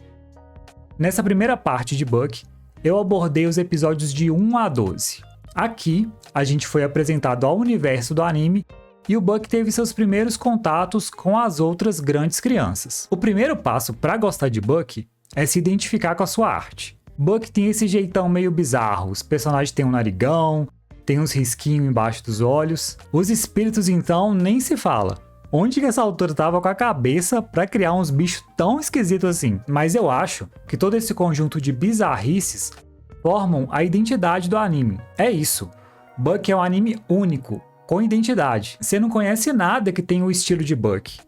Nessa primeira parte de Buck, eu abordei os episódios de 1 a 12. Aqui, a gente foi apresentado ao universo do anime e o Buck teve seus primeiros contatos com as outras grandes crianças. O primeiro passo para gostar de Buck é se identificar com a sua arte. Buck tem esse jeitão meio bizarro, os personagens têm um narigão, tem uns risquinhos embaixo dos olhos. Os espíritos então nem se fala. Onde que essa autora tava com a cabeça para criar uns bichos tão esquisitos assim? Mas eu acho que todo esse conjunto de bizarrices formam a identidade do anime. É isso. Buck é um anime único, com identidade. Você não conhece nada que tenha o estilo de Buck.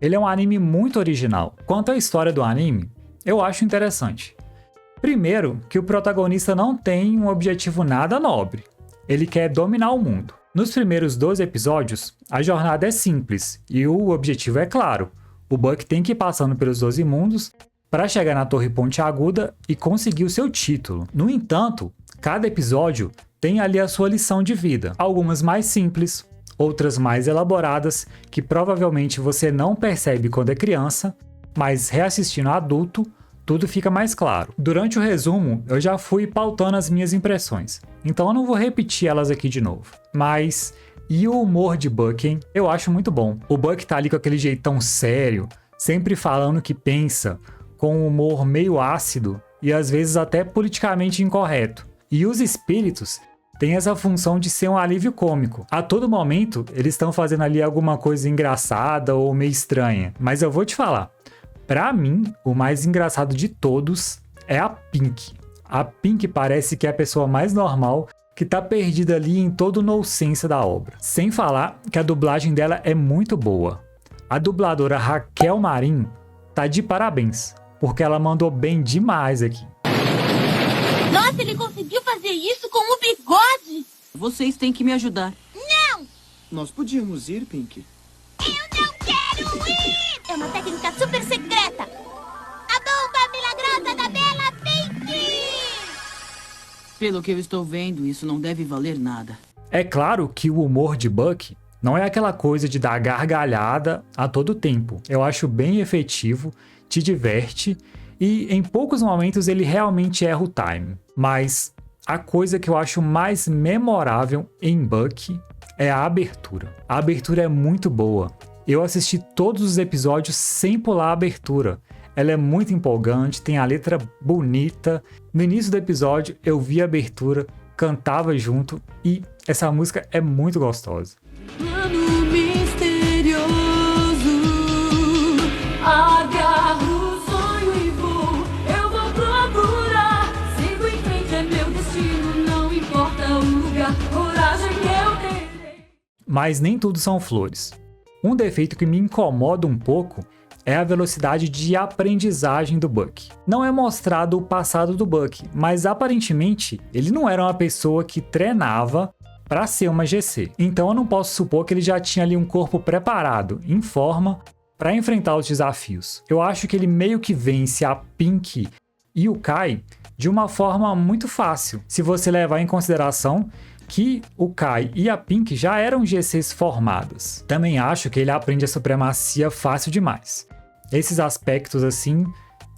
Ele é um anime muito original. Quanto à história do anime, eu acho interessante. Primeiro, que o protagonista não tem um objetivo nada nobre. Ele quer dominar o mundo. Nos primeiros 12 episódios, a jornada é simples e o objetivo é claro. O Buck tem que ir passando pelos 12 mundos para chegar na Torre Pontiaguda e conseguir o seu título. No entanto, cada episódio tem ali a sua lição de vida. Algumas mais simples, outras mais elaboradas, que provavelmente você não percebe quando é criança, mas reassistindo adulto, tudo fica mais claro. Durante o resumo, eu já fui pautando as minhas impressões, então eu não vou repetir elas aqui de novo. Mas, e o humor de Buck, hein? Eu acho muito bom. O Buck tá ali com aquele jeitão sério, sempre falando o que pensa, com um humor meio ácido e às vezes até politicamente incorreto. E os espíritos têm essa função de ser um alívio cômico. A todo momento, eles estão fazendo ali alguma coisa engraçada ou meio estranha. Mas eu vou te falar, pra mim, o mais engraçado de todos é a Pink. A Pink parece que é a pessoa mais normal que tá perdida ali em todo o nonsense da obra. Sem falar que a dublagem dela é muito boa. A dubladora Raquel Marim tá de parabéns, porque ela mandou bem demais aqui. Nossa, ele conseguiu fazer isso com o bigode! Vocês têm que me ajudar. Não! Nós podíamos ir, Pink. Eu não quero ir! É uma técnica super secreta! A bomba milagrosa da Bela Pink! Pelo que eu estou vendo, isso não deve valer nada. É claro que o humor de Buck não é aquela coisa de dar gargalhada a todo tempo. Eu acho bem efetivo, te diverte e em poucos momentos ele realmente erra o time. Mas a coisa que eu acho mais memorável em Buck é a abertura. A abertura é muito boa. Eu assisti todos os episódios sem pular a abertura. Ela é muito empolgante, tem a letra bonita. No início do episódio eu vi a abertura, cantava junto e essa música é muito gostosa. Plano misterioso, agarro o sonho e vou, eu vou procurar, sigo em frente, é meu destino, não importa o lugar, coragem eu terei. Mas nem tudo são flores. Um defeito que me incomoda um pouco é a velocidade de aprendizagem do Buck. Não é mostrado o passado do Buck, mas aparentemente ele não era uma pessoa que treinava para ser uma GC. Então eu não posso supor que ele já tinha ali um corpo preparado, em forma, para enfrentar os desafios. Eu acho que ele meio que vence a Pink e o Kai de uma forma muito fácil, se você levar em consideração que o Kai e a Pink já eram GCs formadas. Também acho que ele aprende a supremacia fácil demais. Esses aspectos assim,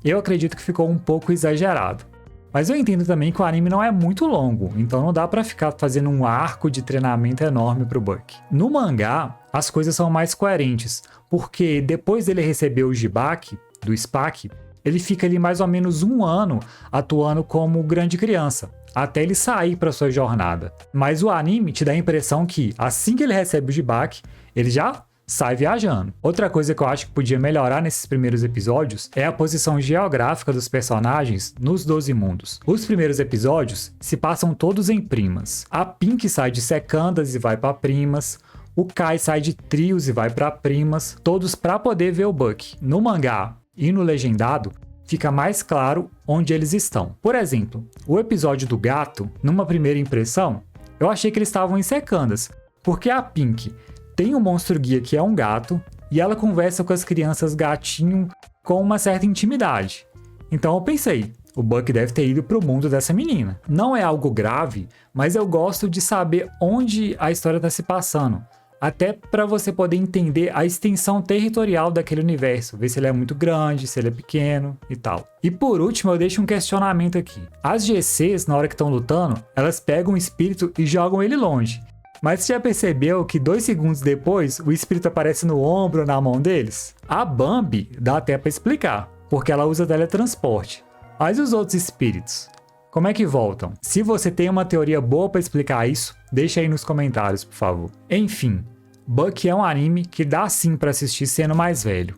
eu acredito que ficou um pouco exagerado. Mas eu entendo também que o anime não é muito longo, então não dá pra ficar fazendo um arco de treinamento enorme pro Buck. No mangá, as coisas são mais coerentes, porque depois dele receber o Jibaki, do SPAC, ele fica ali mais ou menos 1 ano atuando como grande criança, até ele sair para sua jornada. Mas o anime te dá a impressão que, assim que ele recebe o Jibaki, ele já sai viajando. Outra coisa que eu acho que podia melhorar nesses primeiros episódios é a posição geográfica dos personagens nos 12 mundos. Os primeiros episódios se passam todos em primas. A Pink sai de secandas e vai para primas. O Kai sai de trios e vai para primas, todos para poder ver o Buck. No mangá e no legendado, fica mais claro onde eles estão. Por exemplo, o episódio do gato, numa primeira impressão, eu achei que eles estavam em secandas, porque a Pink tem um monstro guia que é um gato, e ela conversa com as crianças gatinho com uma certa intimidade. Então eu pensei, o Buck deve ter ido pro mundo dessa menina. Não é algo grave, mas eu gosto de saber onde a história está se passando. Até para você poder entender a extensão territorial daquele universo, ver se ele é muito grande, se ele é pequeno e tal. E por último, eu deixo um questionamento aqui. As GCs, na hora que estão lutando, elas pegam o espírito e jogam ele longe. Mas você já percebeu que 2 segundos depois, o espírito aparece no ombro ou na mão deles? A Bambi dá até para explicar, porque ela usa teletransporte. Mas os outros espíritos? Como é que voltam? Se você tem uma teoria boa para explicar isso, deixa aí nos comentários, por favor. Enfim, Buck é um anime que dá sim para assistir sendo mais velho.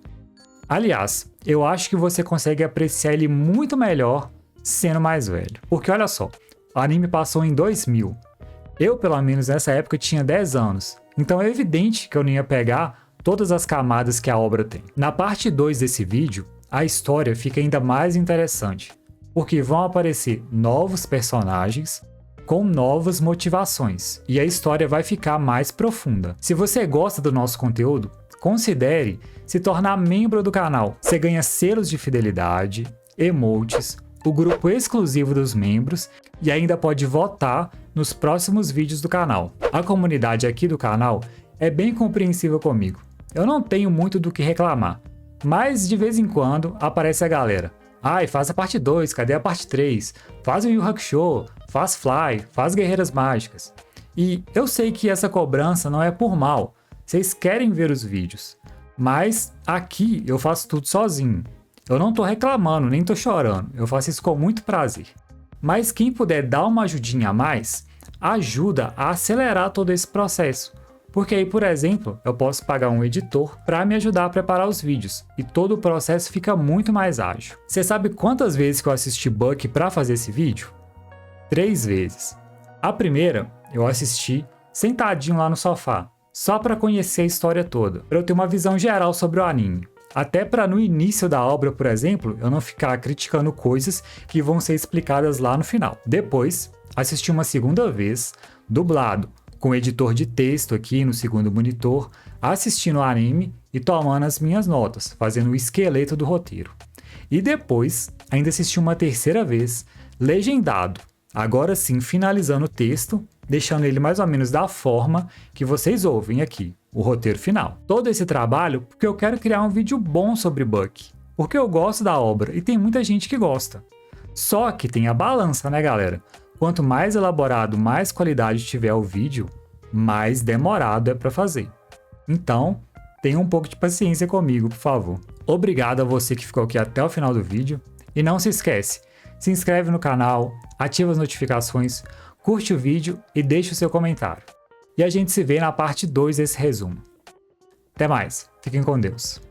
Aliás, eu acho que você consegue apreciar ele muito melhor sendo mais velho. Porque olha só, o anime passou em 2000. Eu, pelo menos nessa época, tinha 10 anos. Então é evidente que eu não ia pegar todas as camadas que a obra tem. Na parte 2 desse vídeo, a história fica ainda mais interessante, porque vão aparecer novos personagens com novas motivações, e a história vai ficar mais profunda. Se você gosta do nosso conteúdo, considere se tornar membro do canal. Você ganha selos de fidelidade, emotes, o grupo exclusivo dos membros e ainda pode votar nos próximos vídeos do canal. A comunidade aqui do canal é bem compreensiva comigo. Eu não tenho muito do que reclamar, mas de vez em quando aparece a galera. Ai, faz a parte 2, cadê a parte 3? Faz o Yu Hakusho, faz Fly, faz Guerreiras Mágicas. E eu sei que essa cobrança não é por mal, vocês querem ver os vídeos. Mas aqui eu faço tudo sozinho. Eu não tô reclamando, nem tô chorando, eu faço isso com muito prazer. Mas quem puder dar uma ajudinha a mais, ajuda a acelerar todo esse processo. Porque aí, por exemplo, eu posso pagar um editor para me ajudar a preparar os vídeos e todo o processo fica muito mais ágil. Você sabe quantas vezes que eu assisti Buck para fazer esse vídeo? 3 vezes. A primeira, eu assisti sentadinho lá no sofá, só para conhecer a história toda, para eu ter uma visão geral sobre o anime. Até para no início da obra, por exemplo, eu não ficar criticando coisas que vão ser explicadas lá no final. Depois, assisti uma segunda vez, dublado, com editor de texto aqui no segundo monitor, assistindo o anime e tomando as minhas notas, fazendo o esqueleto do roteiro. E depois, ainda assisti uma terceira vez, legendado, agora sim finalizando o texto, deixando ele mais ou menos da forma que vocês ouvem aqui, o roteiro final. Todo esse trabalho porque eu quero criar um vídeo bom sobre Buck, porque eu gosto da obra e tem muita gente que gosta. Só que tem a balança, né, galera? Quanto mais elaborado, mais qualidade tiver o vídeo, mais demorado é para fazer. Então, tenha um pouco de paciência comigo, por favor. Obrigado a você que ficou aqui até o final do vídeo. E não se esquece, se inscreve no canal, ativa as notificações, curte o vídeo e deixa o seu comentário. E a gente se vê na parte 2 desse resumo. Até mais, fiquem com Deus.